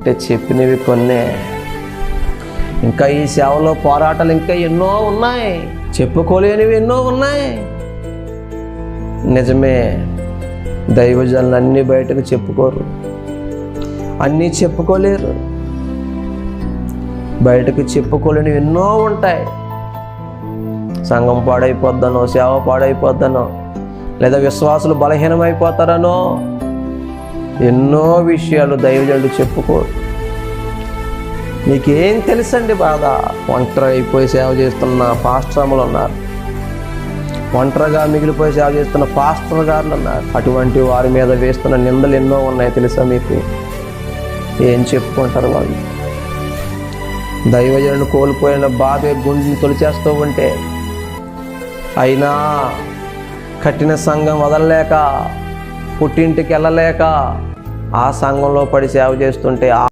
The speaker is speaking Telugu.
అంటే చెప్పినవి కొన్నే. ఇంకా ఈ సేవలో పోరాటాలు ఇంకా ఎన్నో ఉన్నాయి, చెప్పుకోలేనివి ఎన్నో ఉన్నాయి. నిజమే, దైవజనులు అన్నీ బయటకు చెప్పుకోరు, అన్నీ చెప్పుకోలేరు. బయటకు చెప్పుకోలేనివి ఎన్నో ఉంటాయి. సంఘం పాడైపోద్దనో, సేవ పాడైపోద్దనో, లేదా విశ్వాసులు బలహీనమైపోతారనో ఎన్నో విషయాలు దైవజనులు చెప్పుకోరు. మీకేం తెలుసండి బాధ? ఒంటరి అయిపోయి సేవ చేస్తున్న పాస్టర్లు ఉన్నారు, ఒంటరిగా మిగిలిపోయి సేవ చేస్తున్న పాస్టర్ గారులు ఉన్నారు. అటువంటి వారి మీద వేస్తున్న నిందలు ఎన్నో ఉన్నాయి తెలుసా మీకు? ఏం చెప్పుకుంటారు వాళ్ళు? దైవజనుడు కోల్పోయిన బాధ గుండెని తొలిచేస్తూ ఉంటే, అయినా కట్టిన సంఘం వదలలేక, పుట్టింటికి వెళ్ళలేక ఆ సంఘంలో పడి సేవ చేస్తుంటే